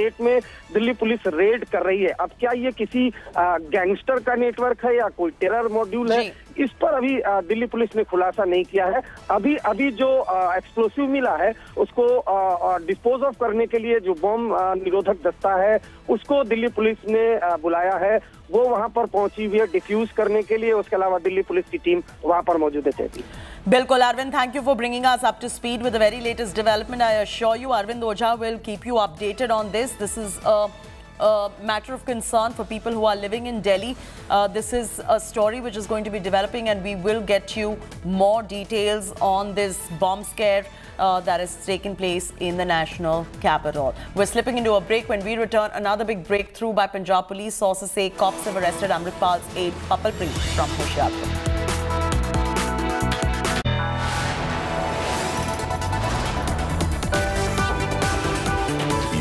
State में Delhi police red कर रही है। अब क्या ये किसी गैंगस्टर का नेटवर्क है या कोई टेरर मॉड्यूल है, इस पर अभी दिल्ली पुलिस ने खुलासा नहीं किया है। अभी जो एक्सप्लोसिव मिला है उसको डिस्पोज ऑफ करने के लिए जो बम निरोधक दस्ता है उसको दिल्ली पुलिस ने बुलाया है। वो वहां पर पहुंची हुई है डिफ्यूज करने के लिए। उसके अलावा दिल्ली पुलिस की टीम वहां पर मौजूद है। बिल्कुल Arvind, thank you for bringing us up to speed with the very latest development. I assure you Arvind Ojha will keep you updated on this. This is a matter of concern for people who are living in Delhi. This is a story which is going to be developing, and we will get you more details on this bomb scare that has taken place in the national capital. We're slipping into a break. When we return, another big breakthrough by Punjab police. Sources say cops have arrested Amritpal's aide Amul from Punjab.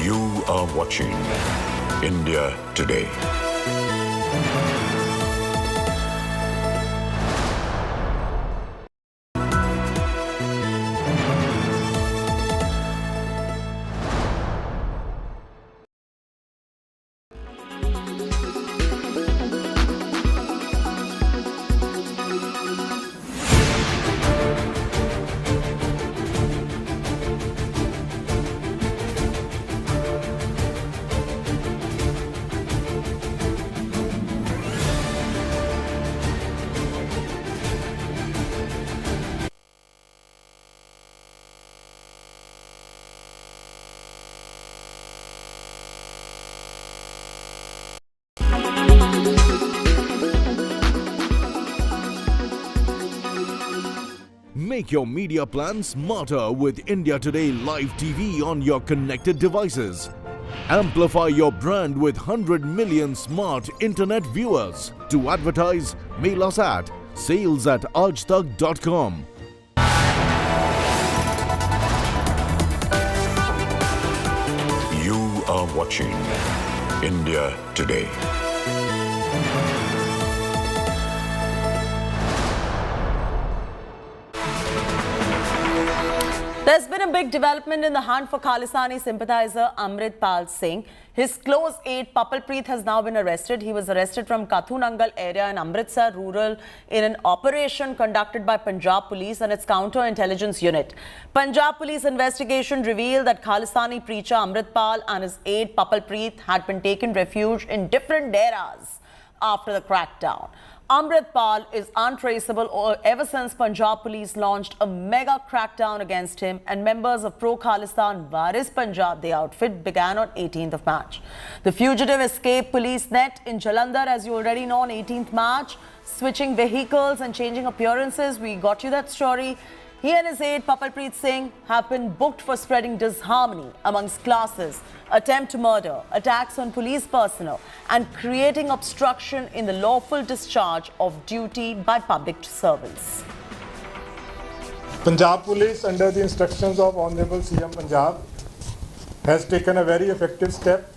You are watching India Today. Make your media plan smarter with India Today Live TV on your connected devices. Amplify your brand with 100 million smart internet viewers. To advertise, mail us at sales@aajtak.com. You are watching India Today. There's been a big development in the hunt for Khalisani sympathizer Amritpal Singh. His close aide Papalpreet has now been arrested. He was arrested from Kathu Nangal area in Amritsar rural in an operation conducted by Punjab police and its counter-intelligence unit. Punjab police investigation revealed that Khalisani preacher Amritpal and his aide Papalpreet had been taken refuge in different dairas after the crackdown. Amritpal is untraceable ever since Punjab police launched a mega crackdown against him, and members of pro-Khalistan Waris Punjab, the outfit, began on 18th of March. The fugitive escaped police net in Jalandhar, as you already know, on 18th March, switching vehicles and changing appearances. We got you that story. He and his aide Papalpreet Singh have been booked for spreading disharmony amongst classes, attempt to murder, attacks on police personnel, and creating obstruction in the lawful discharge of duty by public servants. Punjab Police, under the instructions of Honorable CM Punjab, has taken a very effective step.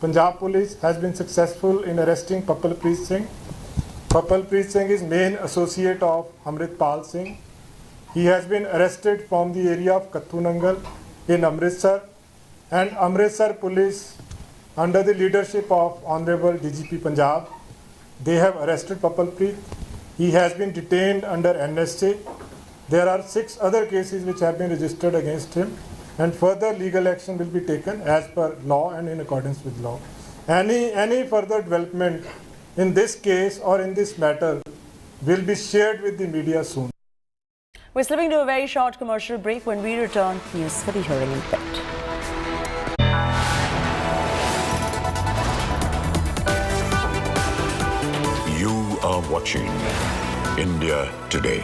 Punjab Police has been successful in arresting Papalpreet Singh. Papalpreet Singh is main associate of Amritpal Singh. He has been arrested from the area of Kathu Nangal in Amritsar, and Amritsar Police, under the leadership of Honorable DGP Punjab, they have arrested Papalpreet. He has been detained under NSA. There are 6 other cases which have been registered against him, and further legal action will be taken as per law and in accordance with law. Any further development in this case or in this matter will be shared with the media soon. We're slipping to a very short commercial break. When we return, news for the hearing impaired. You are watching India Today.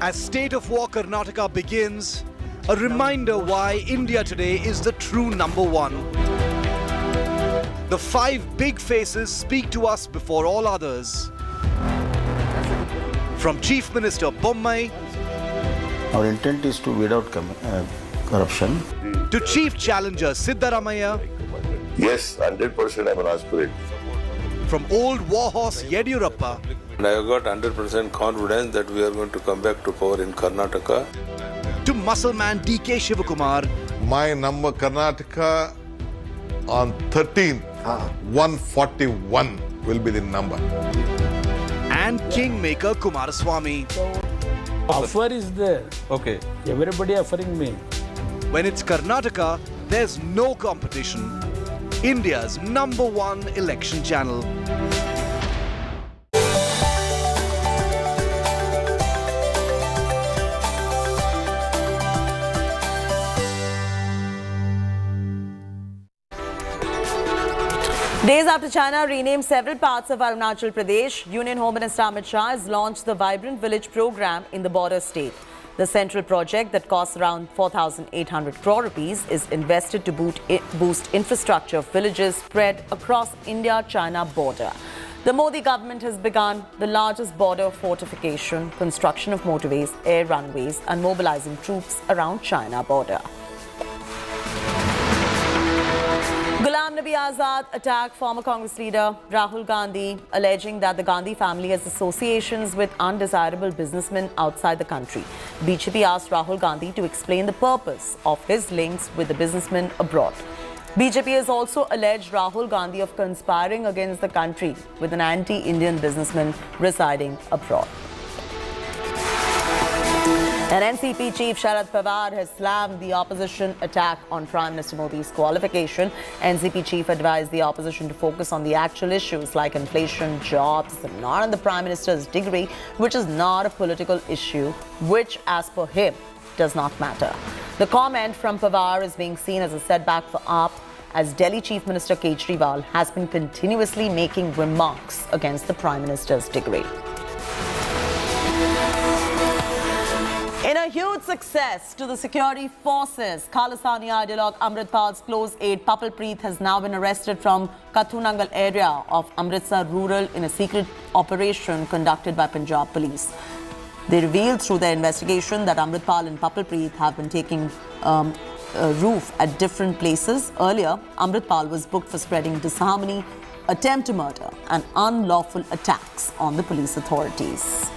As state of war Karnataka begins, a reminder why India today is the true number one. The five big faces speak to us before all others. From Chief Minister Bommai Our intent is to weed out corruption. to Chief Challenger Siddaramaiah, Yes, 100% I'm an aspirant. from old warhorse Yediyurappa And I have got 100% confidence that we are going to come back to power in Karnataka. to muscle man DK Shivakumar, My number Karnataka on 13th, 141 will be the number. and Kingmaker Kumaraswamy. Offer is there. Okay. Everybody offering me. When it's Karnataka, there's no competition. India's number one election channel. Days after China renamed several parts of Arunachal Pradesh, Union Home Minister Amit Shah has launched the Vibrant Village program in the border state. The central project that costs around 4,800 crore rupees is invested to boost infrastructure of villages spread across India-China border. The Modi government has begun the largest border fortification, construction of motorways, air runways and mobilizing troops around China border. Ghulam Nabi Azad attacked former Congress leader Rahul Gandhi, alleging that the Gandhi family has associations with undesirable businessmen outside the country. BJP asked Rahul Gandhi to explain the purpose of his links with the businessmen abroad. BJP has also alleged Rahul Gandhi of conspiring against the country with an anti-Indian businessman residing abroad. And NCP chief Sharad Pawar has slammed the opposition attack on Prime Minister Modi's qualification. NCP chief advised the opposition to focus on the actual issues like inflation, jobs, and not on the Prime Minister's degree, which is not a political issue, which, as per him, does not matter. The comment from Pawar is being seen as a setback for AAP, as Delhi Chief Minister Kejriwal has been continuously making remarks against the Prime Minister's degree. In a huge success to the security forces, Khalisani ideologue Amritpal's close aide Papalpreet has now been arrested from Kathu area of Amritsar rural in a secret operation conducted by Punjab police. They revealed through their investigation that Amritpal and Papalpreet have been taking a roof at different places. Earlier, Amritpal was booked for spreading disharmony, attempt to murder and unlawful attacks on the police authorities.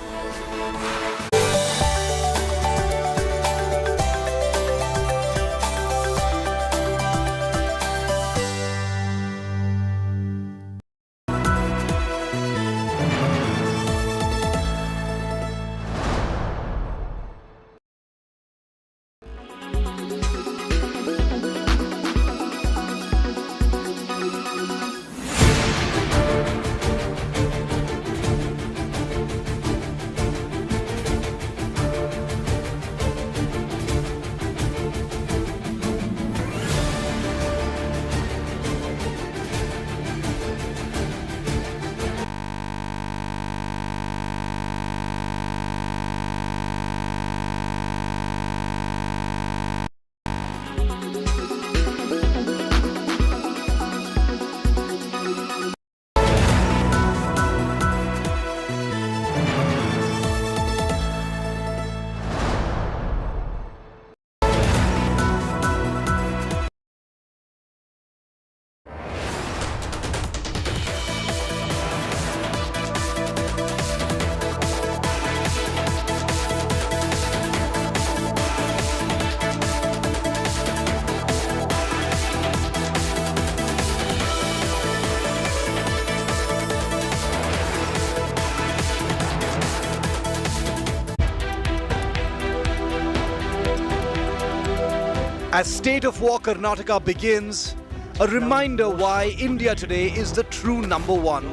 As state of war Karnataka begins, a reminder why India today is the true number one.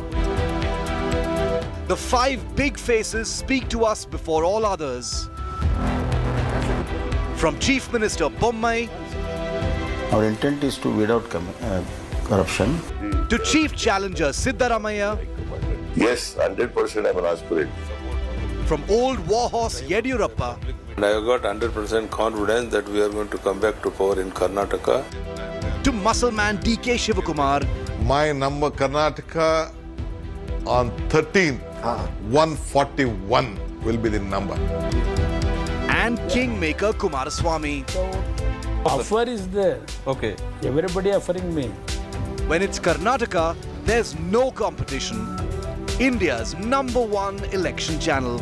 The five big faces speak to us before all others. From Chief Minister Bommai Our intent is to weed out corruption. to Chief Challenger Siddaramaiah, Yes, 100% I'm an aspirant. From old warhorse Yediyurappa And I have got 100% confidence that we are going to come back to power in Karnataka. to muscle man DK Shivakumar, My number Karnataka on 13th, 141 will be the number. and Kingmaker Kumaraswamy. Offer is there. Okay. Everybody offering me. When it's Karnataka, there's no competition. India's #1 election channel.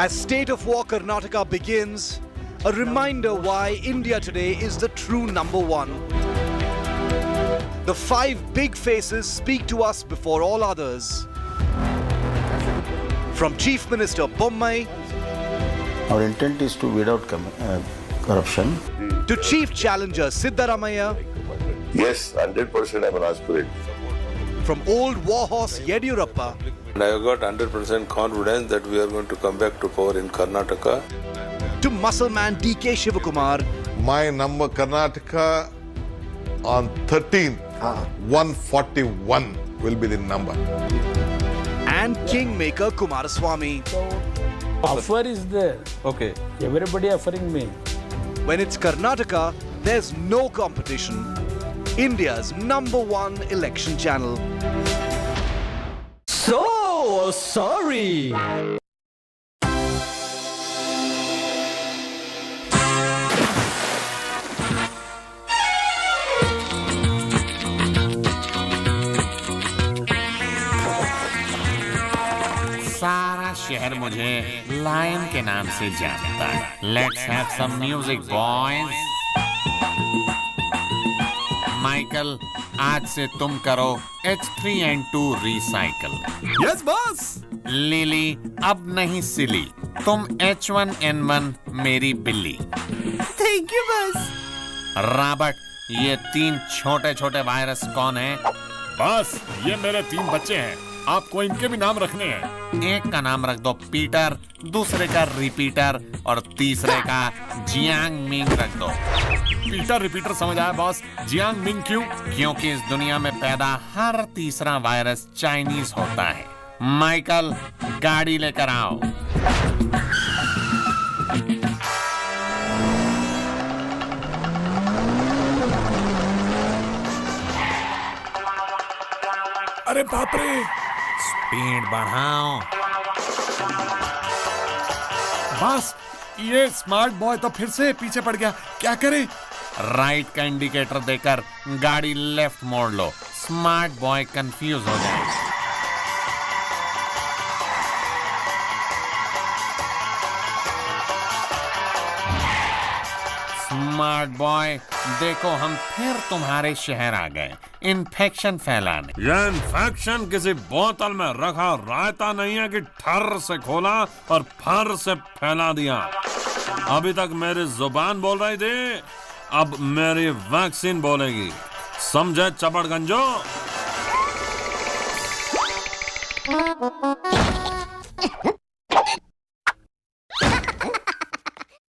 As State of War Karnataka begins, a reminder why India today is the true #1. The 5 big faces speak to us before all others. From Chief Minister Bommai Our intent is to weed out corruption. to Chief Challenger Siddaramaiah, Yes, 100% I am an aspirant. from old warhorse Yediyurappa And I have got 100% confidence that we are going to come back to power in Karnataka. to muscle man DK Shivakumar, My number Karnataka on 13th, 141 will be the number. and Kingmaker Kumaraswamy. Offer is there. Okay. Everybody offering me. When it's Karnataka, there's no competition. India's #1 election channel. So sorry. सारा शहर मुझे lion के नाम से जानता है। Let's have some music boys. Michael, आज से तुम करो H3N2 recycle. Yes boss. Lily, अब नहीं सिली, तुम H1N1 मेरी बिल्ली। Thank you boss. रॉबर्ट, ये 3 छोटे छोटे वायरस कौन है? बस, ये मेरे 3 बच्चे हैं, आपको इनके भी नाम रखने हैं। एक का नाम रख दो पीटर, दूसरे का रिपीटर और तीसरे का जियांग मिंग रख दो। पीटर रिपीटर समझ आया बॉस, जियांग मिंग क्यों? क्योंकि इस दुनिया में पैदा हर तीसरा वायरस चाइनीज होता है। माइकल, गाड़ी लेकर आओ। अरे बाप रे, स्पीड बढ़ाओ। बॉस, ये स्मार्ट बॉय तो फिर से पीछे पड़ गया, क्या करे? राइट का इंडिकेटर देकर गाड़ी लेफ्ट मोड़ लो, स्मार्ट बॉय कंफ्यूज हो जाए। स्मार्ट बॉय, देखो हम फिर तुम्हारे शहर आ गए इन्फेक्शन फैलाने। ये इन्फेक्शन किसी बोतल में रखा रायता नहीं है कि ठर से खोला और फर से फैला दिया। अभी तक मेरी जुबान बोल रही थी, अब मेरी वैक्सीन बोलेगी, समझे चपड़गंजो?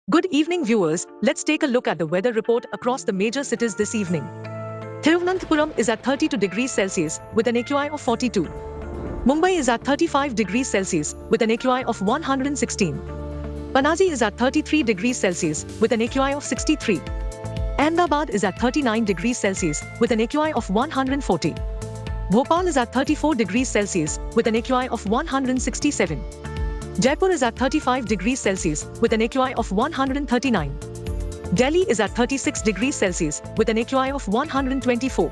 Good evening viewers, let's take a look at the weather report across the major cities this evening. Thiruvananthapuram is at 32 degrees Celsius with an AQI of 42. Mumbai is at 35 degrees Celsius with an AQI of 116. Panaji is at 33 degrees Celsius with an AQI of 63. Ahmedabad is at 39 degrees Celsius with an AQI of 140. Bhopal is at 34 degrees Celsius with an AQI of 167. Jaipur is at 35 degrees Celsius with an AQI of 139. Delhi is at 36 degrees Celsius with an AQI of 124.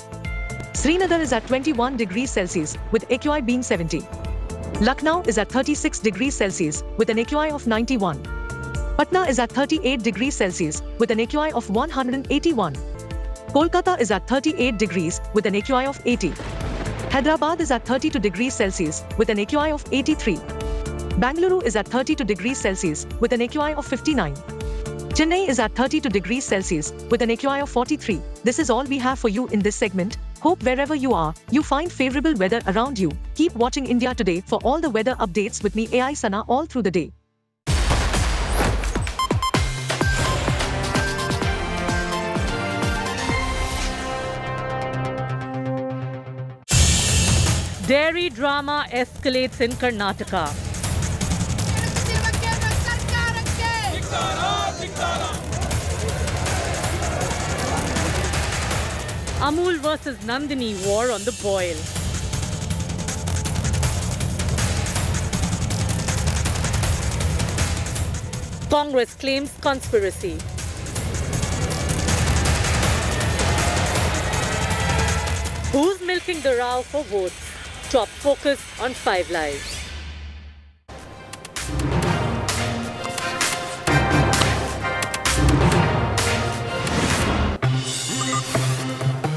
Srinagar is at 21 degrees Celsius with AQI being 70. Lucknow is at 36 degrees Celsius with an AQI of 91. Patna is at 38 degrees Celsius with an AQI of 181. Kolkata is at 38 degrees with an AQI of 80. Hyderabad is at 32 degrees Celsius with an AQI of 83. Bangalore is at 32 degrees Celsius with an AQI of 59. Chennai is at 32 degrees Celsius with an AQI of 43. This is all we have for you in this segment. Hope wherever you are, you find favorable weather around you. Keep watching India Today for all the weather updates with me, AI Sana, all through the day. Dairy drama escalates in Karnataka. Amul versus Nandini war on the boil. Congress claims conspiracy. Who's milking the row for votes? Top focus on 5 Lives.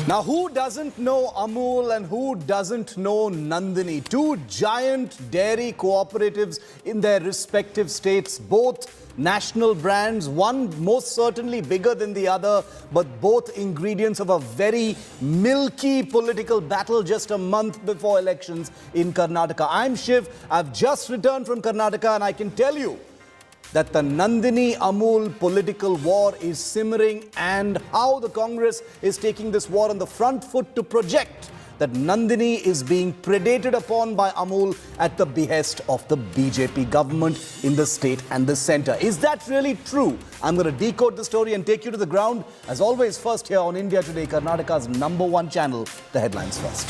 Now, who doesn't know Amul and who doesn't know Nandini? Two giant dairy cooperatives in their respective states, both national brands, one most certainly bigger than the other, but both ingredients of a very milky political battle just a month before elections in Karnataka. I'm Shiv. I've just returned from Karnataka and I can tell you that the Nandini Amul political war is simmering and how the Congress is taking this war on the front foot to project that Nandini is being predated upon by Amul at the behest of the BJP government in the state and the centre. Is that really true? I'm going to decode the story and take you to the ground. As always, first here on India Today, Karnataka's #1 channel, the headlines first.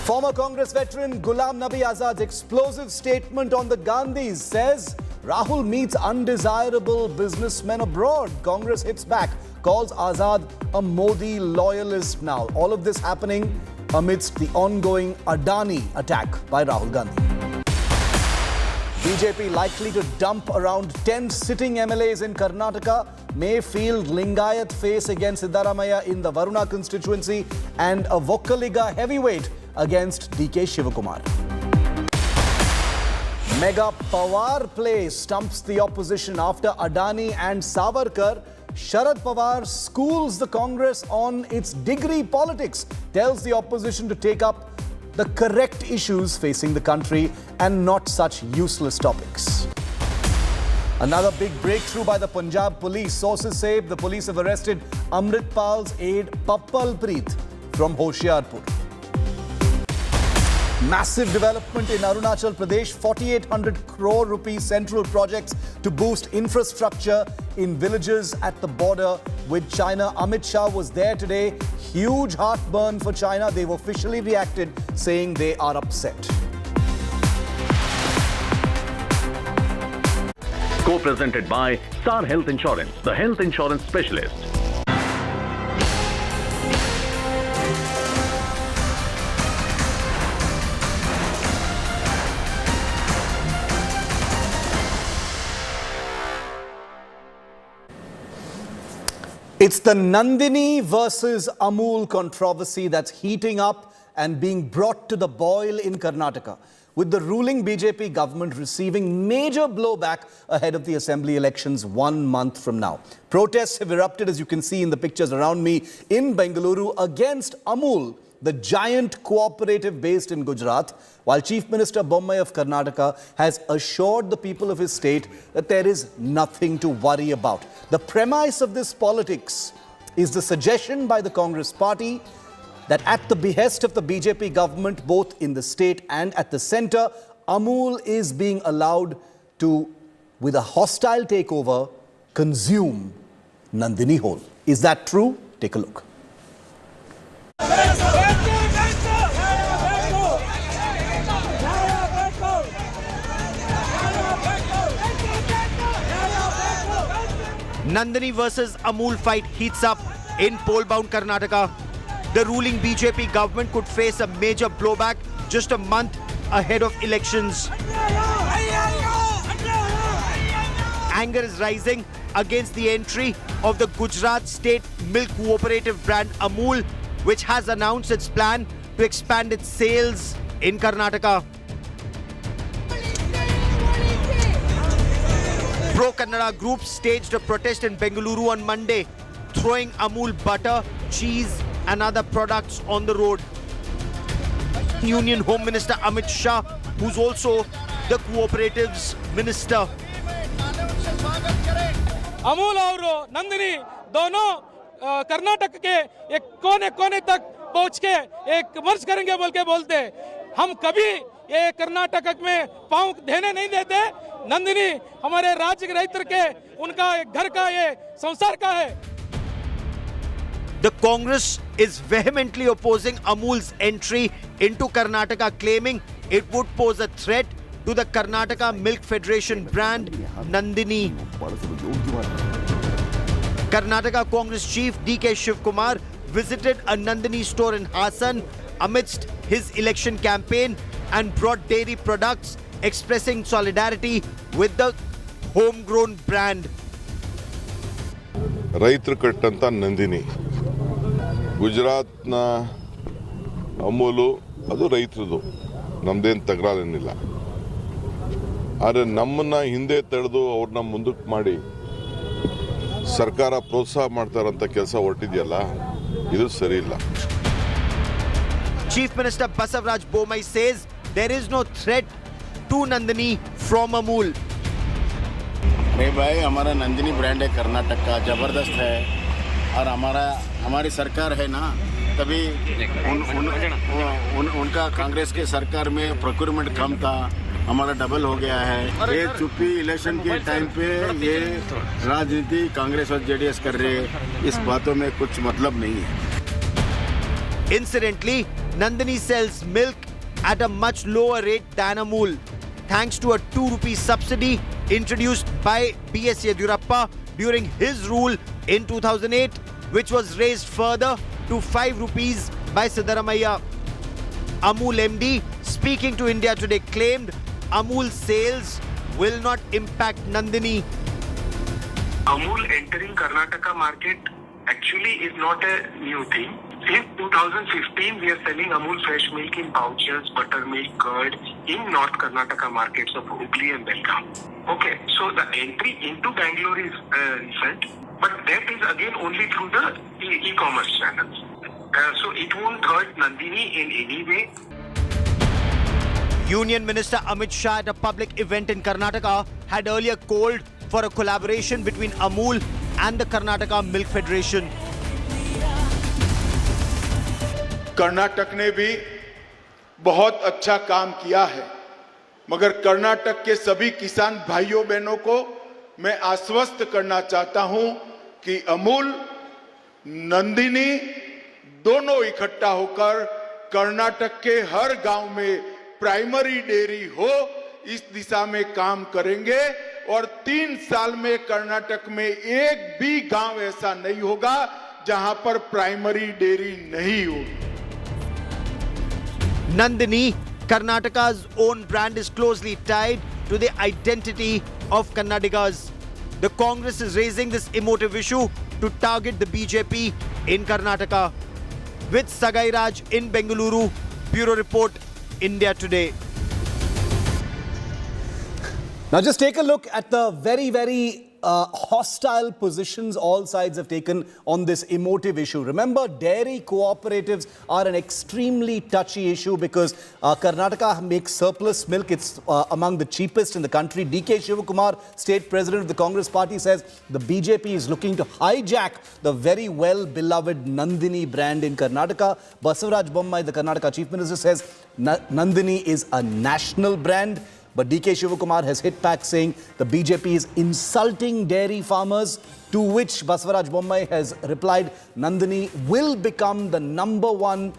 Former Congress veteran Ghulam Nabi Azad's explosive statement on the Gandhis says Rahul meets undesirable businessmen abroad. Congress hits back, calls Azad a Modi loyalist now. All of this happening amidst the ongoing Adani attack by Rahul Gandhi. BJP likely to dump around 10 sitting MLAs in Karnataka. Mayfield Lingayat face against Siddaramaiah in the Varuna constituency and a Vokkaliga heavyweight against DK Shivakumar. Mega Pawar play stumps the opposition after Adani and Savarkar. Sharad Pawar schools the Congress on its degree politics, tells the opposition to take up the correct issues facing the country and not such useless topics. Another big breakthrough by the Punjab police. Sources say the police have arrested Amritpal's aide Pappalpreet from Hoshiarpur. Massive development in Arunachal Pradesh, 4,800 crore rupee central projects to boost infrastructure in villages at the border with China. Amit Shah was there today. Huge heartburn for China. They've officially reacted, saying they are upset. Co-presented by Star Health Insurance, the health insurance specialist. It's the Nandini versus Amul controversy that's heating up and being brought to the boil in Karnataka, with the ruling BJP government receiving major blowback ahead of the assembly elections 1 month from now. Protests have erupted, as you can see in the pictures around me, in Bengaluru against Amul, the giant cooperative based in Gujarat, while Chief Minister Bommai of Karnataka has assured the people of his state that there is nothing to worry about. The premise of this politics is the suggestion by the Congress party that at the behest of the BJP government, both in the state and at the centre, Amul is being allowed to, with a hostile takeover, consume Nandini whole. Is that true? Take a look. Nandini versus Amul fight heats up in poll-bound Karnataka. The ruling BJP government could face a major blowback just a month ahead of elections. Anger is rising against the entry of the Gujarat state milk cooperative brand Amul, which has announced its plan to expand its sales in Karnataka. Pro-Kannada groups staged a protest in Bengaluru on Monday, throwing Amul butter, cheese and other products on the road. Union Home Minister Amit Shah, who's also the cooperatives minister. Amul और नंदिनी दोनों कर्नाटक के एक कोने कोने तक पहुंच के एक मर्ज करेंगे बोल के बोलते हम कभी ये कर्नाटक में पांव देने नहीं देते नंदिनी हमारे राज्य के रैतर के उनका घर का ये संसार का है The Congress is vehemently opposing Amul's entry into Karnataka, claiming it would pose a threat to the Karnataka Milk Federation brand Nandini. Karnataka Congress chief D.K. Shivkumar visited a Nandini store in Hassan amidst his election campaign and brought dairy products, expressing solidarity with the homegrown brand. ರೈತರು ಕಟ್ಟಂತ ನಂದಿನಿ ಗುಜರಾತ್ನ ಅಮೂಲು ಅದು ರೈತರದು ನಮ್ದೇನು ತಗರಾಲೇನಿಲ್ಲ ಆದರೆ ನಮ್ಮನ್ನ ಹಿಂದೆ ತಡೆದು ಅವ್ರನ್ನ ಮುಂದಕ್ಕೆ ಮಾಡಿ ಸರ್ಕಾರ ಪ್ರೋತ್ಸಾಹ ಮಾಡ್ತಾರಂತ ಕೆಲಸ ಹೊರಟಿದೆಯಲ್ಲ ಇದು ಸರಿ ಇಲ್ಲ Chief Minister Basavaraj Bommai says there is no threat to Nandini from Amul. अरे भाई हमारा नंदिनी ब्रांड है कर्नाटक का जबरदस्त है और हमारी सरकार है ना तभी उनका कांग्रेस के सरकार में प्रोक्योरमेंट कम था हमारा डबल हो गया है ये चुप्पी इलेक्शन के टाइम पे ये राजनीति कांग्रेस और जेडीएस कर रहे इस बातों में कुछ मतलब नहीं है Incidentally, Nandini sells milk at a much lower rate than Amul, thanks to a 2 rupee subsidy introduced by B.S. Yediyurappa during his rule in 2008, which was raised further to 5 rupees by Siddaramaiah. Amul MD, speaking to India Today, claimed Amul sales will not impact Nandini. Amul entering Karnataka market actually is not a new thing. Since 2015, we are selling Amul fresh milk in pouches, buttermilk, curd in North Karnataka markets of Hubli and Belgaum. Okay, so the entry into Bangalore is recent, but that is again only through the e-commerce channels. So it won't hurt Nandini in any way. Union Minister Amit Shah at a public event in Karnataka had earlier called for a collaboration between Amul and the Karnataka Milk Federation. Karnataka ने भी बहुत अच्छा काम किया है मगर कर्नाटक के सभी किसान भाइयों बहनों को मैं आश्वस्त करना चाहता हूं कि अमूल नंदिनी दोनों इकट्ठा होकर कर्नाटक के हर गांव में प्राइमरी डेयरी हो इस दिशा में काम करेंगे और 3 साल में कर्नाटक में एक भी गांव ऐसा नहीं होगा जहां पर प्राइमरी डेयरी नहीं होगी Nandini, Karnataka's own brand, is closely tied to the identity of Kannadigas. The Congress is raising this emotive issue to target the BJP in Karnataka. With Sagai Raj in Bengaluru, Bureau Report, India Today. Now just take a look at the very, very hostile positions all sides have taken on this emotive issue. Remember, dairy cooperatives are an extremely touchy issue because Karnataka makes surplus milk. It's among the cheapest in the country. DK Shivakumar, state president of the Congress party, says the BJP is looking to hijack the very well-beloved Nandini brand in Karnataka. Basavaraj Bommai, the Karnataka chief minister, says Nandini is a national brand. But DK Shivakumar has hit back saying the BJP is insulting dairy farmers, to which Basavaraj Bommai has replied, Nandini will become the #1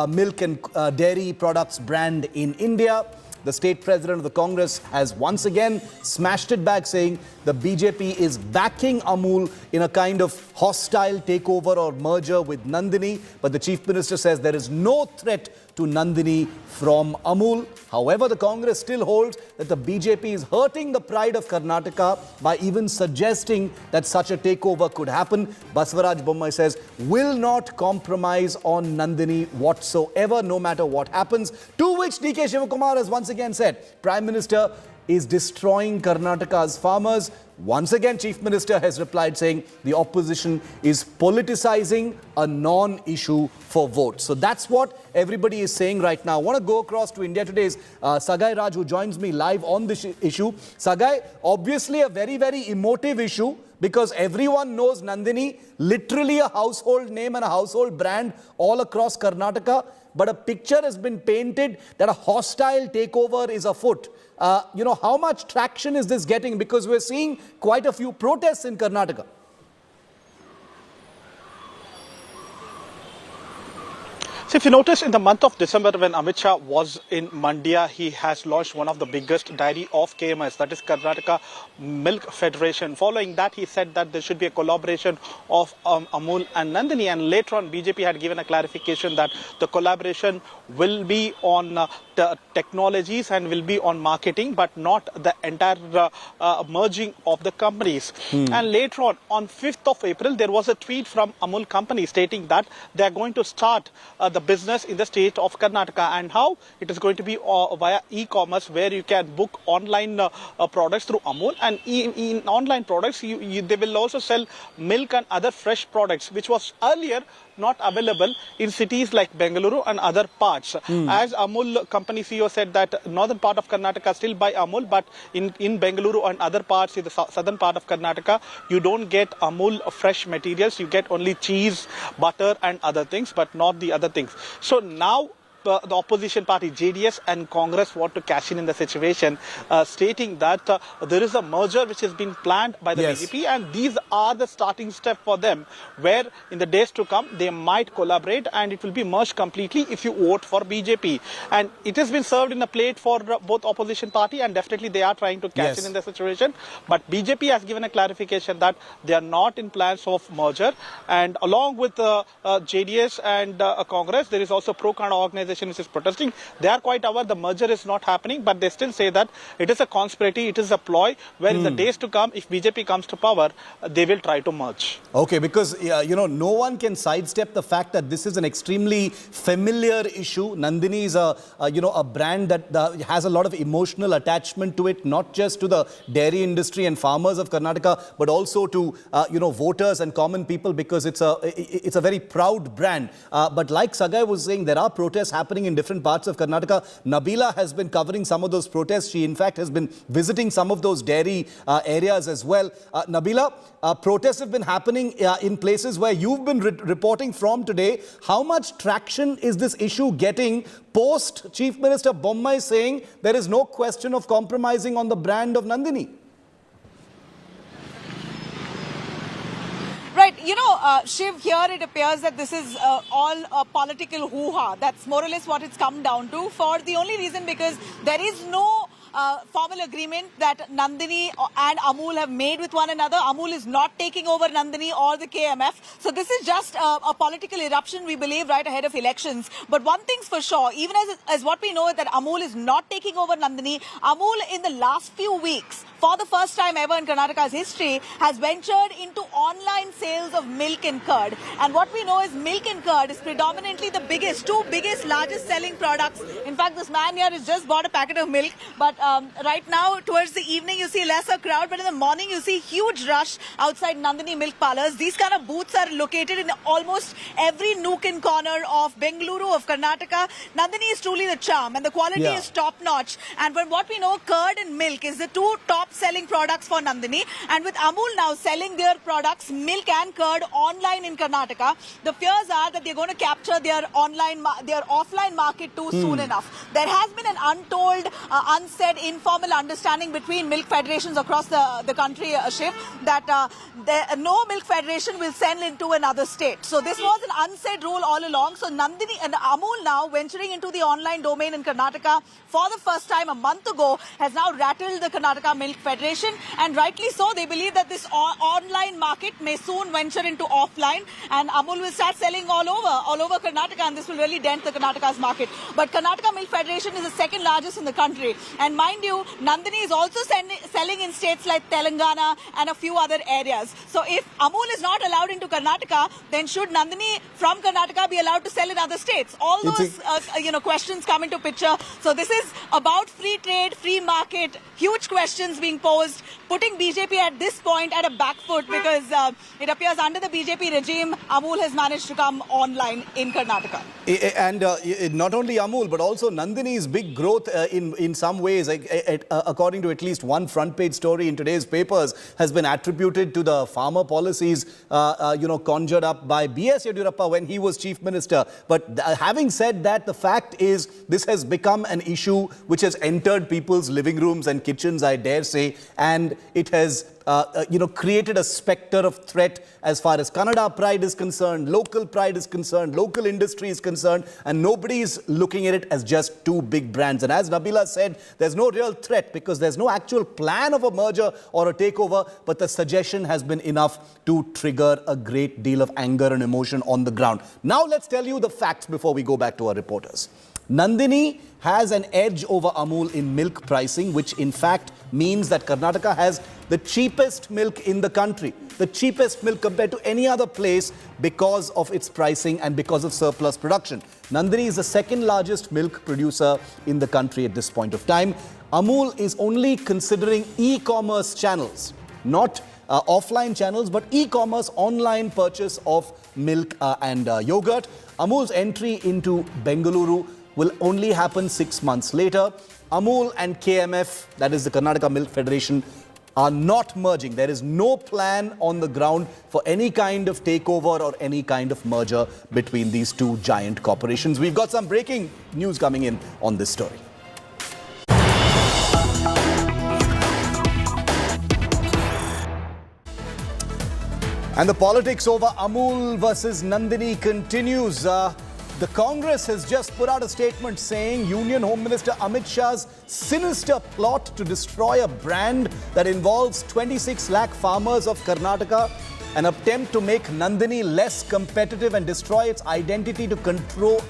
milk and dairy products brand in India. The state president of the Congress has once again smashed it back, saying the BJP is backing Amul in a kind of hostile takeover or merger with Nandini. But the chief minister says there is no threat to Nandini from Amul. However, the Congress still holds that the BJP is hurting the pride of Karnataka by even suggesting that such a takeover could happen. Basavaraj Bommai says will not compromise on Nandini whatsoever, no matter what happens. To which DK Shivakumar has once again said, Prime Minister is destroying Karnataka's farmers. Once again, Chief Minister has replied saying the opposition is politicizing a non-issue for votes. So that's what everybody is saying right now. I want to go across to India Today's Sagai Raj, who joins me live on this issue. Sagai, obviously a very, very emotive issue because everyone knows Nandini, literally a household name and a household brand all across Karnataka. But a picture has been painted that a hostile takeover is afoot. How much traction is this getting? Because we're seeing quite a few protests in Karnataka. So if you notice, in the month of December, when Amit Shah was in Mandya, he has launched one of the biggest dairy of KMS, that is Karnataka Milk Federation. Following that, he said that there should be a collaboration of Amul and Nandini. And later on, BJP had given a clarification that the collaboration will be on the technologies and will be on marketing, but not the entire merging of the companies. And later on 5th of April, there was a tweet from Amul company stating that they are going to start the business in the state of Karnataka, and how it is going to be via e-commerce, where you can book online products through Amul, and in online products they will also sell milk and other fresh products, which was earlier not available in cities like Bengaluru and other parts. As Amul company CEO said that northern part of Karnataka still buy Amul, but in Bengaluru and other parts in the southern part of Karnataka, you don't get Amul fresh materials. You get only cheese, butter and other things, but not the other things. So now the opposition party, JDS and Congress, want to cash in the situation, stating that there is a merger which has been planned by the BJP, and these are the starting step for them, where in the days to come they might collaborate and it will be merged completely if you vote for BJP. And it has been served in a plate for both opposition party, and definitely they are trying to cash in the situation. But BJP has given a clarification that they are not in plans of merger, and along with JDS and Congress, there is also pro-Karna organization which is protesting. They are quite aware the merger is not happening, but they still say that it is a conspiracy, it is a ploy, where in the days to come, if BJP comes to power, they will try to merge. Okay, because no one can sidestep the fact that this is an extremely familiar issue. Nandini is a brand that has a lot of emotional attachment to it, not just to the dairy industry and farmers of Karnataka, but also to voters and common people, because it's a very proud brand. But like Sagai was saying, there are protests happening in different parts of Karnataka. Nabila has been covering some of those protests. She, in fact, has been visiting some of those dairy areas as well. Nabila, protests have been happening in places where you've been reporting from today. How much traction is this issue getting post Chief Minister Bommai saying there is no question of compromising on the brand of Nandini? Right, Shiv, here it appears that this is all a political hoo-ha. That's more or less what it's come down to, for the only reason because there is no formal agreement that Nandini and Amul have made with one another. Amul is not taking over Nandini or the KMF. So this is just a political eruption, we believe, right ahead of elections. But one thing's for sure, even as what we know is that Amul is not taking over Nandini. Amul, in the last few weeks, for the first time ever in Karnataka's history, has ventured into online sales of milk and curd. And what we know is milk and curd is predominantly the two biggest, largest selling products. In fact, this man here has just bought a packet of milk, but right now, towards the evening, you see lesser crowd, but in the morning, you see huge rush outside Nandini milk parlors. These kind of booths are located in almost every nook and corner of Bengaluru, of Karnataka. Nandini is truly the charm, and the quality is top-notch. And from what we know, curd and milk is the two top-selling products for Nandini. And with Amul now selling their products, milk and curd, online in Karnataka, the fears are that they're going to capture their offline market too soon enough. There has been an untold, unsaid, informal understanding between milk federations across the country, Shiv, that no milk federation will sell into another state. So this was an unsaid rule all along. So Nandini and Amul now venturing into the online domain in Karnataka for the first time a month ago has now rattled the Karnataka Milk Federation, and rightly so. They believe that this online market may soon venture into offline, and Amul will start selling all over Karnataka, and this will really dent the Karnataka's market. But Karnataka Milk Federation is the second largest in the country, and mind you, Nandini is also selling in states like Telangana and a few other areas. So if Amul is not allowed into Karnataka, then should Nandini from Karnataka be allowed to sell in other states? All those questions come into picture. So this is about free trade, free market, huge questions being posed, putting BJP at this point at a back foot, because it appears under the BJP regime, Amul has managed to come online in Karnataka. And not only Amul, but also Nandini's big growth in some ways, according to at least one front page story in today's papers, has been attributed to the farmer policies, conjured up by B.S. Yediyurappa when he was chief minister. But having said that, the fact is this has become an issue which has entered people's living rooms and kitchens, I dare say, and it has created a spectre of threat as far as Kannada pride is concerned, local pride is concerned, local industry is concerned, and nobody is looking at it as just two big brands. And as Nabila said, there's no real threat because there's no actual plan of a merger or a takeover, but the suggestion has been enough to trigger a great deal of anger and emotion on the ground. Now let's tell you the facts before we go back to our reporters. Nandini has an edge over Amul in milk pricing, which in fact means that Karnataka has the cheapest milk in the country, the cheapest milk compared to any other place because of its pricing and because of surplus production. Nandini is the second largest milk producer in the country at this point of time. Amul is only considering e-commerce channels, not offline channels, but e-commerce online purchase of milk and yogurt. Amul's entry into Bengaluru will only happen 6 months later. Amul and KMF, that is the Karnataka Milk Federation, are not merging. There is no plan on the ground for any kind of takeover or any kind of merger between these two giant corporations. We've got some breaking news coming in on this story. And the politics over Amul versus Nandini continues. The Congress has just put out a statement saying Union Home Minister Amit Shah's sinister plot to destroy a brand that involves 26 lakh farmers of Karnataka, an attempt to make Nandini less competitive and destroy its identity to control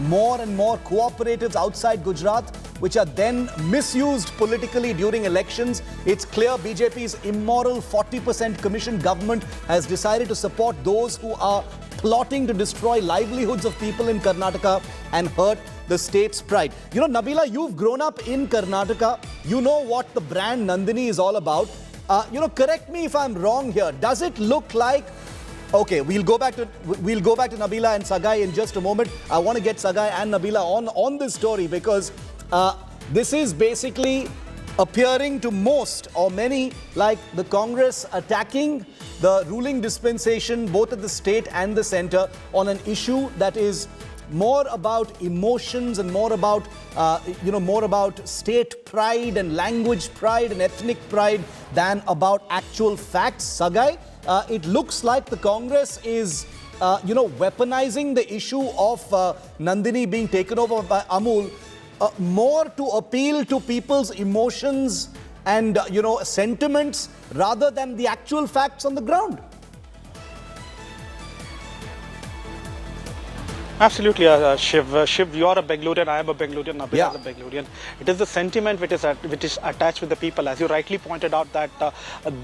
more and more cooperatives outside Gujarat, which are then misused politically during elections. It's clear BJP's immoral 40% commission government has decided to support those who are plotting to destroy livelihoods of people in Karnataka and hurt the state's pride. You know, Nabila, you've grown up in Karnataka. You know what the brand Nandini is all about. Correct me if I'm wrong here. Does it look like... Okay, we'll go back to Nabila and Sagai in just a moment. I want to get Sagai and Nabila on this story because this is basically appearing to most or many like the Congress attacking the ruling dispensation both at the state and the center on an issue that is more about emotions and more about state pride and language pride and ethnic pride than about actual facts. Sagai, it looks like the Congress is weaponizing the issue of Nandini being taken over by Amul more to appeal to people's emotions and sentiments rather than the actual facts on the ground. Absolutely, Shiv. Shiv, you are a Bengalorean, I am a Bengalorean, Nabila is a Bengalorean. It is the sentiment which is attached with the people. As you rightly pointed out that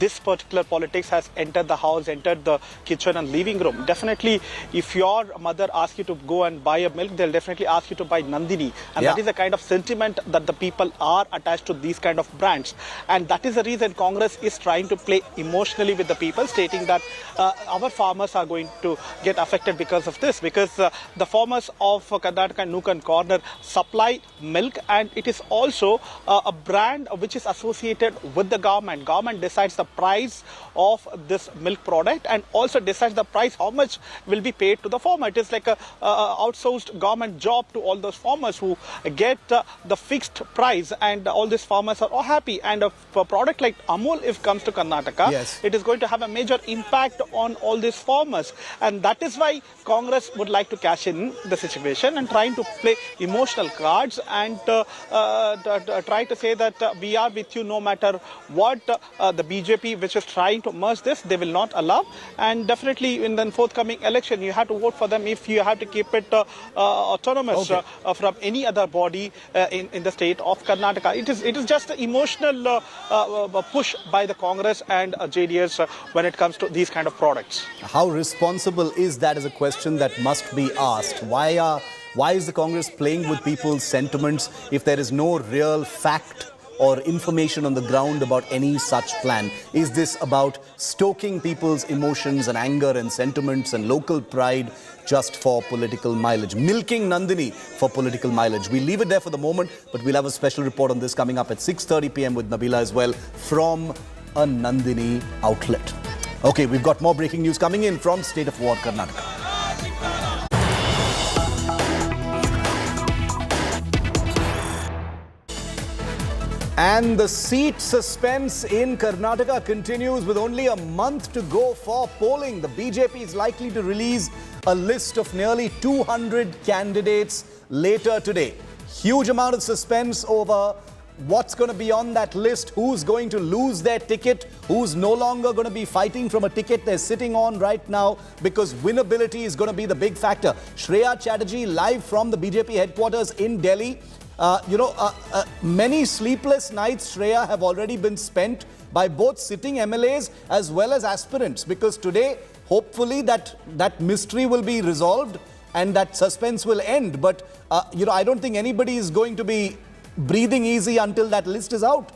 this particular politics has entered the house, entered the kitchen and living room. Definitely, if your mother asks you to go and buy a milk, they'll definitely ask you to buy Nandini. And that is the kind of sentiment that the people are attached to these kind of brands. And that is the reason Congress is trying to play emotionally with the people, stating that our farmers are going to get affected because of this. Because the farmers of Karnataka Nook and Corner supply milk, and it is also a brand which is associated with the government. Government decides the price of this milk product and also decides the price how much will be paid to the farmer. It is like a outsourced government job to all those farmers who get the fixed price, and all these farmers are all happy. And a product like Amul, if comes to Karnataka, it is going to have a major impact on all these farmers, and that is why Congress would like to cash in the situation and trying to play emotional cards and try to say that we are with you no matter what. The BJP, which is trying to merge this, they will not allow. And definitely in the forthcoming election, you have to vote for them if you have to keep it autonomous from any other body in the state of Karnataka. It is just an emotional push by the Congress and JDS when it comes to these kind of products. How responsible is that is a question that must be asked. Why is the Congress playing with people's sentiments if there is no real fact or information on the ground about any such plan? Is this about stoking people's emotions and anger and sentiments and local pride just for political mileage? Milking Nandini for political mileage. We'll leave it there for the moment, but we'll have a special report on this coming up at 6:30 p.m. with Nabila as well from a Nandini outlet. Okay, we've got more breaking news coming in from State of War, Karnataka. And the seat suspense in Karnataka continues with only a month to go for polling. The BJP is likely to release a list of nearly 200 candidates later today. Huge amount of suspense over what's going to be on that list, who's going to lose their ticket, who's no longer going to be fighting from a ticket they're sitting on right now, because winnability is going to be the big factor. Shreya Chatterjee live from the BJP headquarters in Delhi. Many sleepless nights, Shreya, have already been spent by both sitting MLAs as well as aspirants, because today, hopefully, that mystery will be resolved and that suspense will end. But, I don't think anybody is going to be breathing easy until that list is out.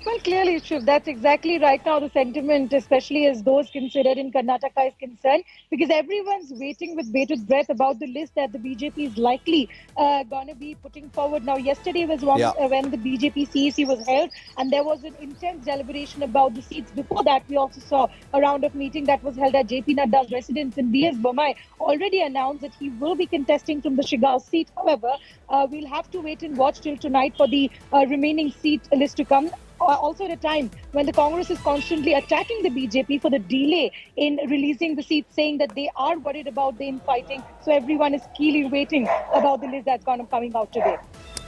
Well, clearly, Shiv, that's exactly right now the sentiment, especially as those considered in Karnataka is concerned, because everyone's waiting with bated breath about the list that the BJP is likely going to be putting forward. Now, yesterday was when the BJP CEC was held, and there was an intense deliberation about the seats. Before that, we also saw a round of meeting that was held at JP Nadda's residence, and B.S. Bommai already announced that he will be contesting from the Shigaon seat. However, we'll have to wait and watch till tonight for the remaining seat list to come. Also at a time when the Congress is constantly attacking the BJP for the delay in releasing the seats, saying that they are worried about the infighting. So everyone is keenly waiting about the list that's coming out today.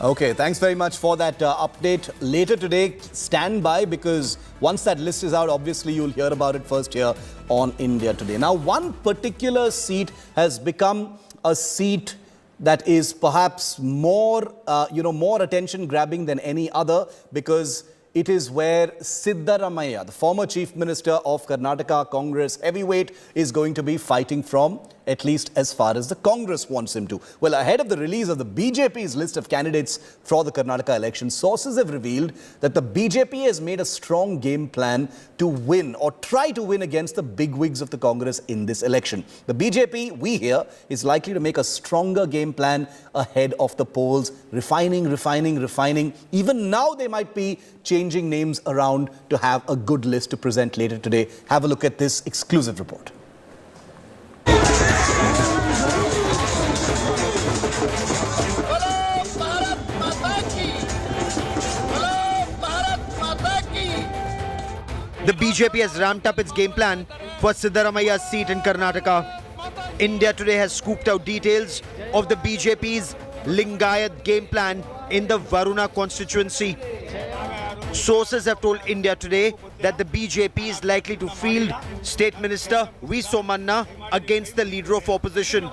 Okay, thanks very much for that update. Later today, stand by, because once that list is out, obviously you'll hear about it first here on India Today. Now, one particular seat has become a seat that is perhaps more attention grabbing than any other, because it is where Siddaramaiah, the former Chief Minister of Karnataka, Congress heavyweight, is going to be fighting from, at least as far as the Congress wants him to. Well, ahead of the release of the BJP's list of candidates for the Karnataka election, sources have revealed that the BJP has made a strong game plan to win, or try to win, against the bigwigs of the Congress in this election. The BJP, we hear, is likely to make a stronger game plan ahead of the polls, refining. Even now, they might be changing names around to have a good list to present later today. Have a look at this exclusive report. The BJP has ramped up its game plan for Siddaramaiah's seat in Karnataka. India Today has scooped out details of the BJP's Lingayat game plan in the Varuna constituency. Sources have told India Today that the BJP is likely to field State Minister V. Somanna against the leader of opposition.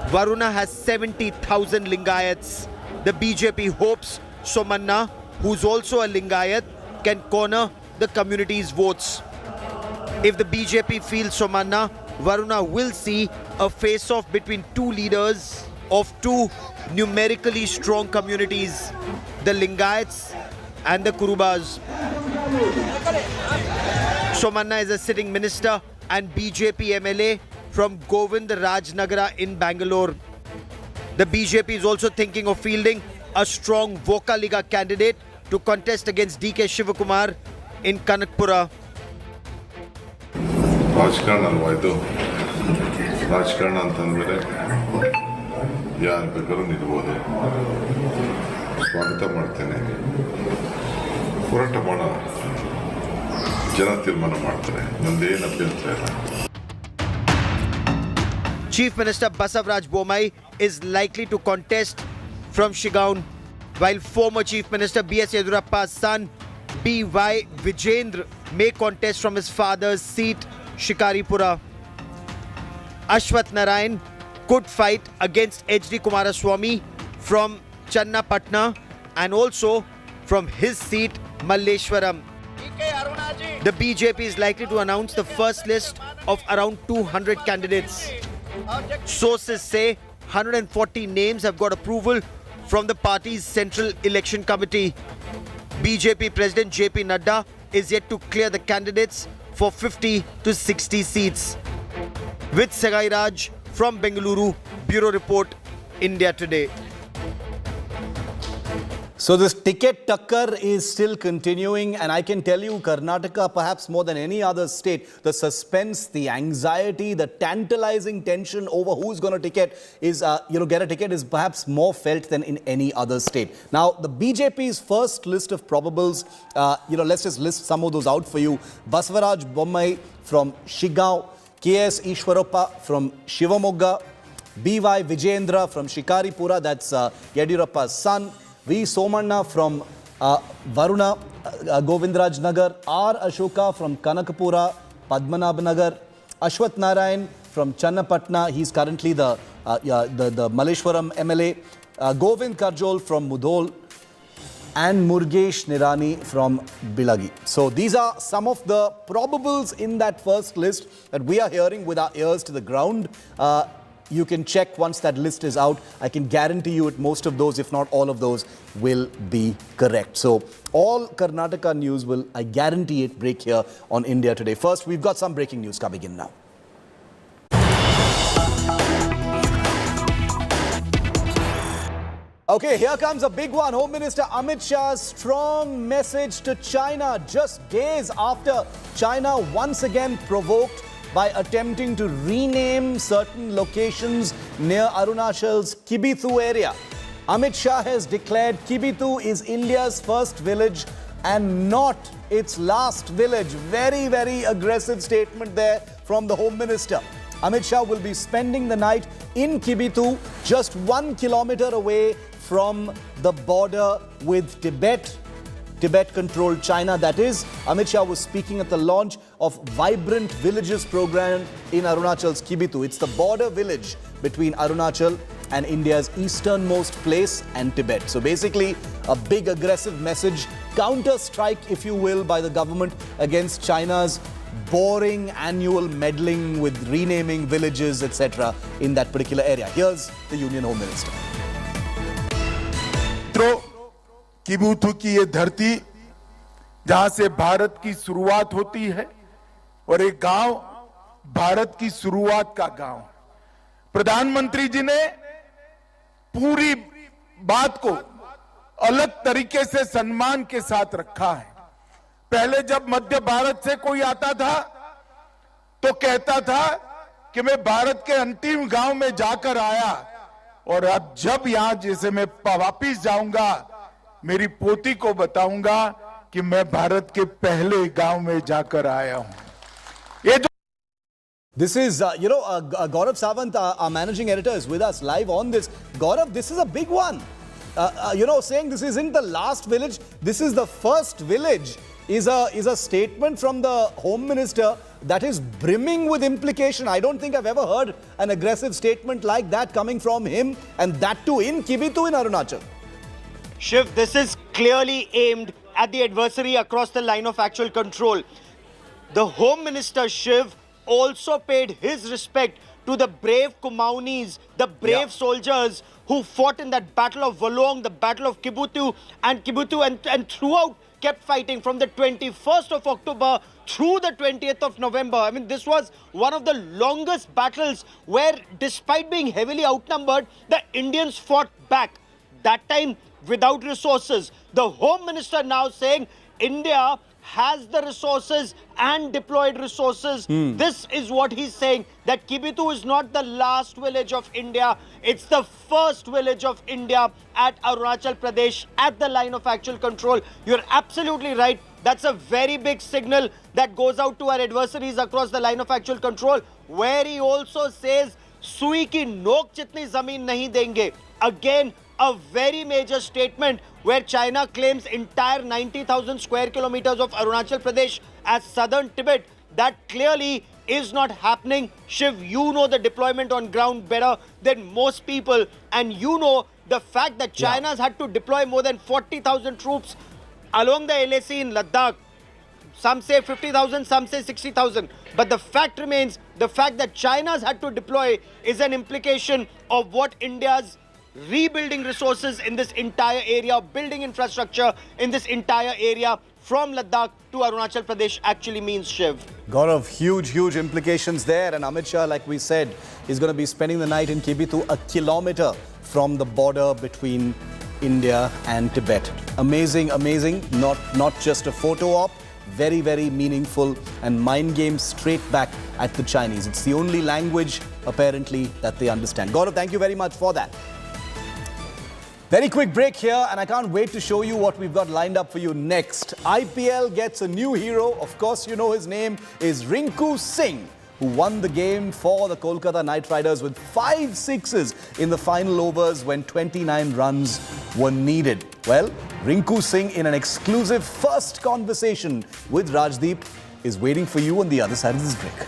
Varuna has 70,000 Lingayats. The BJP hopes Somanna, who's also a Lingayat, can corner the community's votes. If the BJP feels Somanna, Varuna will see a face-off between two leaders of two numerically strong communities, the Lingayats and the Kurubas. Somanna is a sitting minister and BJP MLA from Govind Rajnagara in Bangalore. The BJP is also thinking of fielding a strong Voka Liga candidate to contest against DK Shivakumar in Kanakpura. ರಾಜಕಾರಣ ಅಲ್ವಾ ಇದು ರಾಜಕಾರಣ ಅಂತಂದ್ಮೇಲೆ ಯಾರು ಬೇಕಾದ್ರೂ ನಿಲ್ಬೋದು ಸ್ವಾಗತ ಮಾಡ್ತೇನೆ ಹೋರಾಟ ಮಾಡೋಣ ಜನ ತೀರ್ಮಾನ ಮಾಡ್ತಾರೆ ನಂದೇನು ಅಭ್ಯಂತರ ಇಲ್ಲ. Chief Minister Basavaraj Bommai is likely to contest from Shigaon, while former Chief Minister B.S. Yediyurappa's son B.Y. Vijendra may contest from his father's seat, Shikaripura. Ashwath Narayan could fight against H.D. Kumaraswamy from Channapatna and also from his seat, Malleshwaram. The BJP is likely to announce the first list of around 200 candidates. Sources say 140 names have got approval from the party's Central Election Committee. BJP President JP Nadda is yet to clear the candidates for 50 to 60 seats. With Sagai Raj from Bengaluru, Bureau Report, India Today. So this ticket tucker is still continuing, and I can tell you Karnataka, perhaps more than any other state, the suspense, the anxiety, the tantalizing tension over who's going to get a ticket is perhaps more felt than in any other state. Now, the BJP's first list of probables, let's just list some of those out for you. Basavaraj Bommai from Shigaon, K.S. Ishwarappa from Shivamogga, B.Y. Vijendra from Shikaripura, that's Yediyurappa's son, V. Somanna from Varuna, Govindraj Nagar, R. Ashoka from Kanakapura, Padmanabh Nagar, Ashwath Narayan from Channapatna, he's currently the Malleshwaram MLA, Govind Karjol from Mudhol, and Murgesh Nirani from Bilagi. So these are some of the probables in that first list that we are hearing with our ears to the ground. You can check once that list is out. I can guarantee you that most of those, if not all of those, will be correct. So all Karnataka news will, I guarantee it, break here on India Today. First, we've got some breaking news coming in now. Okay, here comes a big one. Home Minister Amit Shah's strong message to China just days after China once again provoked by attempting to rename certain locations near Arunachal's Kibithu area. Amit Shah has declared Kibithu is India's first village and not its last village. Very, very aggressive statement there from the Home Minister. Amit Shah will be spending the night in Kibithu, just 1 kilometer away from the border with Tibet-controlled China, that is. Amit Shah was speaking at the launch of Vibrant Villages program in Arunachal's Kibithu. It's the border village between Arunachal and India's easternmost place and Tibet. So basically, a big aggressive message, counter-strike, if you will, by the government against China's boring annual meddling with renaming villages, etc. in that particular area. Here's the Union Home Minister. किबुथु की ये धरती जहां से भारत की शुरुआत होती है और एक गांव भारत की शुरुआत का गांव। प्रधानमंत्री जी ने पूरी बात को अलग तरीके से सम्मान के साथ रखा है। पहले जब मध्य भारत से कोई आता था तो कहता था कि मैं भारत के अंतिम गांव में जाकर आया, और अब जब यहां जैसे मैं वापिस जाऊंगा मेरी पोती को बताऊंगा कि मैं भारत के पहले गांव में जाकर आया हूं। ये जो This is, Gaurav Sawant, our managing editor, is with us live on this. Gaurav, this is a big one. Saying this isn't the last village, this is the first village, is a statement from the Home Minister that is brimming with implication. I don't think I've ever heard an aggressive statement like that coming from him, and that too in Kibitu in Arunachal. Shiv, this is clearly aimed at the adversary across the line of actual control. The Home Minister, Shiv, also paid his respect to the brave Kumaunis, the brave soldiers who fought in that Battle of Wolong, the Battle of Kibitu, and throughout kept fighting from the 21st of October through the 20th of November. I mean, this was one of the longest battles where, despite being heavily outnumbered, the Indians fought back. That time, without resources. The Home Minister now saying India has the resources and deployed resources. This is what he's saying, that Kibitu is not the last village of India. It's the first village of India at Arunachal Pradesh, at the line of actual control. You're absolutely right. That's a very big signal that goes out to our adversaries across the line of actual control, where he also says, Sui ki nok jitni zameen nahi denge. Again, a very major statement where China claims entire 90,000 square kilometers of Arunachal Pradesh as southern Tibet. That clearly is not happening. Shiv, you know the deployment on ground better than most people, and you know the fact that China's had to deploy more than 40,000 troops along the LAC in Ladakh. Some say 50,000, some say 60,000. But the fact remains, the fact that China's had to deploy is an implication of what India's rebuilding resources in this entire area, building infrastructure in this entire area from Ladakh to Arunachal Pradesh actually means, Shiv. Gaurav, huge implications there. And Amit Shah, like we said, is going to be spending the night in Kibitu, a kilometer from the border between India and Tibet. Amazing. Not just a photo op, very meaningful, and mind games straight back at the Chinese. It's the only language, apparently, that they understand. Gaurav, thank you very much for that. Very quick break here, and I can't wait to show you what we've got lined up for you next. IPL gets a new hero. Of course, you know his name is Rinku Singh, who won the game for the Kolkata Knight Riders with 5 sixes in the final overs when 29 runs were needed. Well, Rinku Singh, in an exclusive first conversation with Rajdeep, is waiting for you on the other side of this break.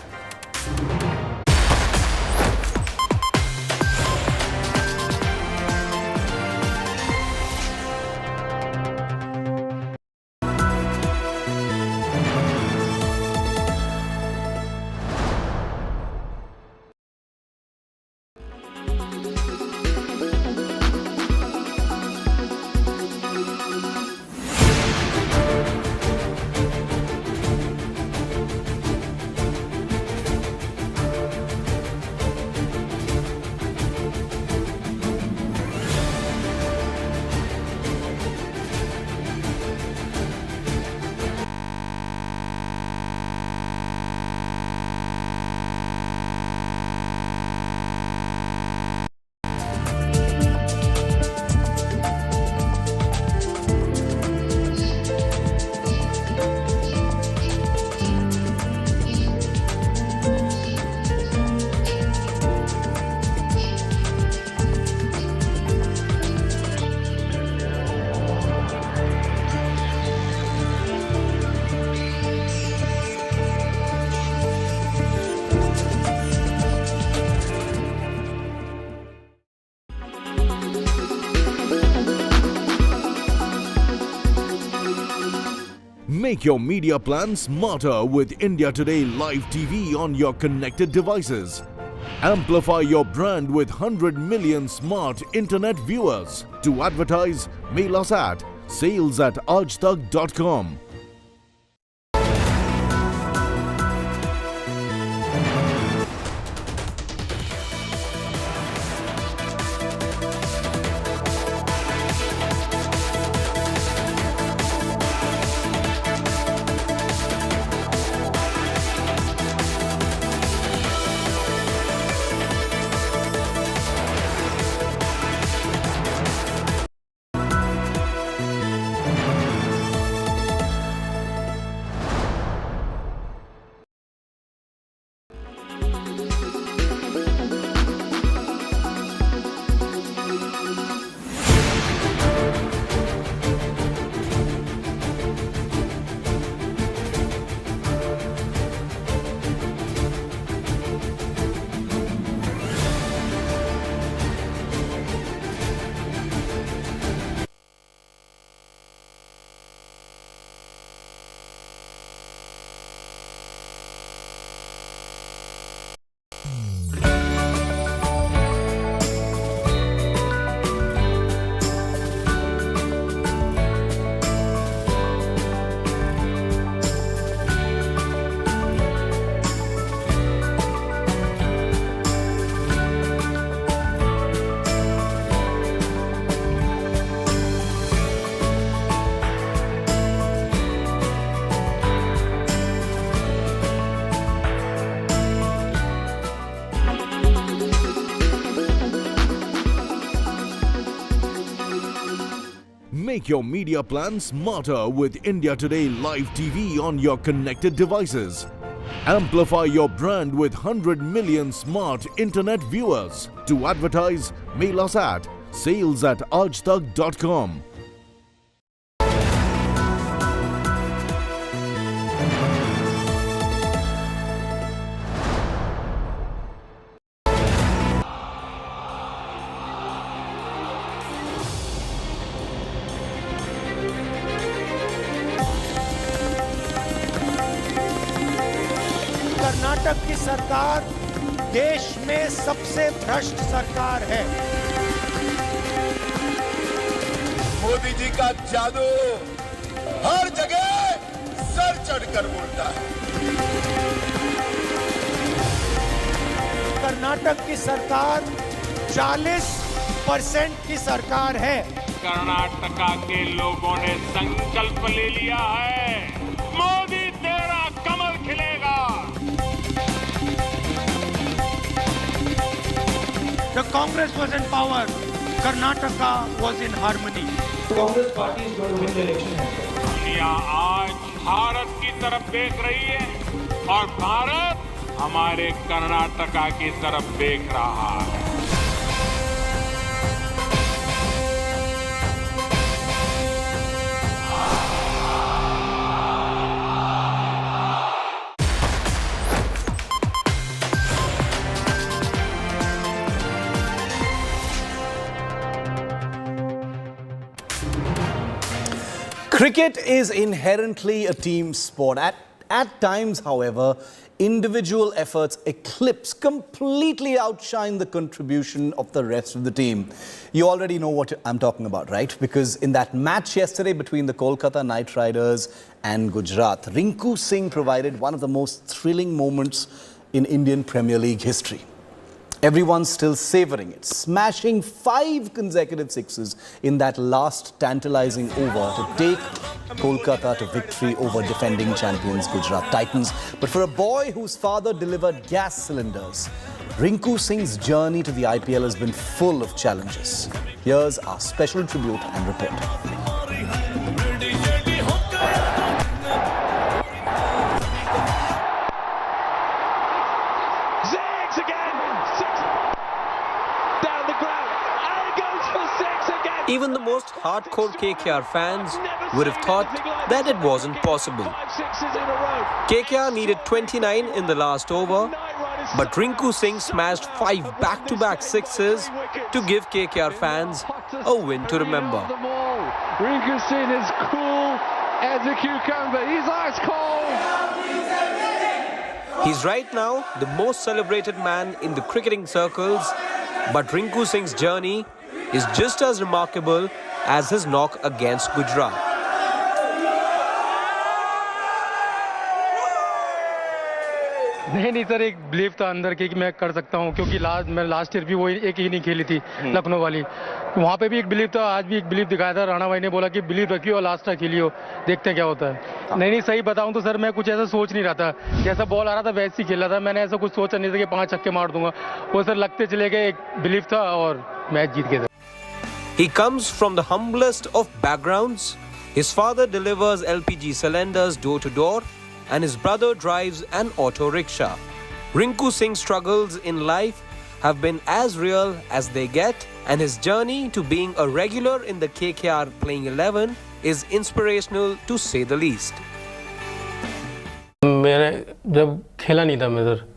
Make your media plan smarter with India Today Live TV on your connected devices. Amplify your brand with 100 million smart internet viewers. To advertise, mail us at sales@aajtak.com. Make your media plan smarter with India Today Live TV on your connected devices. Amplify your brand with 100 million smart internet viewers. To advertise, mail us at sales@aajtak.com. Karnataka की सरकार देश में सबसे भ्रष्ट सरकार है। मोदी जी का जादू हर जगह सर चढ़कर बोलता है। कर्नाटक की सरकार 40% की सरकार है। कर्नाटका के लोगों ने संकल्प ले लिया है, मोदी तेरा कमल खिलेगा। The Congress was in power. Karnataka was in harmony. Congress party is going to win the election. दुनिया आज भारत की तरफ देख रही है और भारत हमारे कर्नाटका की तरफ देख रहा है। Cricket is inherently a team sport. At times, however, individual efforts completely outshine the contribution of the rest of the team. You already know what I'm talking about, right? Because in that match yesterday between the Kolkata Knight Riders and Gujarat, Rinku Singh provided one of the most thrilling moments in Indian Premier League history. Everyone's still savouring it, smashing 5 consecutive sixes in that last tantalising over to take Kolkata to victory over defending champions Gujarat Titans. But for a boy whose father delivered gas cylinders, Rinku Singh's journey to the IPL has been full of challenges. Here's our special tribute and report. Even the most hardcore KKR fans would have thought that it wasn't possible. KKR needed 29 in the last over, but Rinku Singh smashed 5 back-to-back sixes to give KKR fans a win to remember. Rinku Singh is cool as a cucumber. He's ice cold. He's right now the most celebrated man in the cricketing circles, but Rinku Singh's journey is just as remarkable as his knock against Gujarat. नहीं sir, एक believe था अंदर के कि मैं कर सकता हूं, क्योंकि मैं लास्ट ईयर भी वो एक ही नहीं खेली थी लखनऊ वाली, वहां पे भी एक बिलीव था, आज भी एक बिलीव दिखाया था। राणा भाई ने बोला कि बिलीव रखियो और लास्ट तक खेलियो, देखते हैं क्या होता है। नहीं सही बताऊं तो सर मैं कुछ ऐसा सोच नहीं रहा था, जैसा बॉल आ रहा था वैसे ही खेल रहा था। मैंने ऐसा कुछ सोचा नहीं था कि 5 छक्के मार दूंगा, वो सर लगते चले गए, एक बिलीव था और मैच जीत गए। He comes from the humblest of backgrounds. His father delivers LPG cylinders door to door and his brother drives an auto rickshaw. Rinku Singh's struggles in life have been as real as they get, and his journey to being a regular in the KKR playing 11 is inspirational to say the least. मैंने जब खेला नहीं था मैं sir,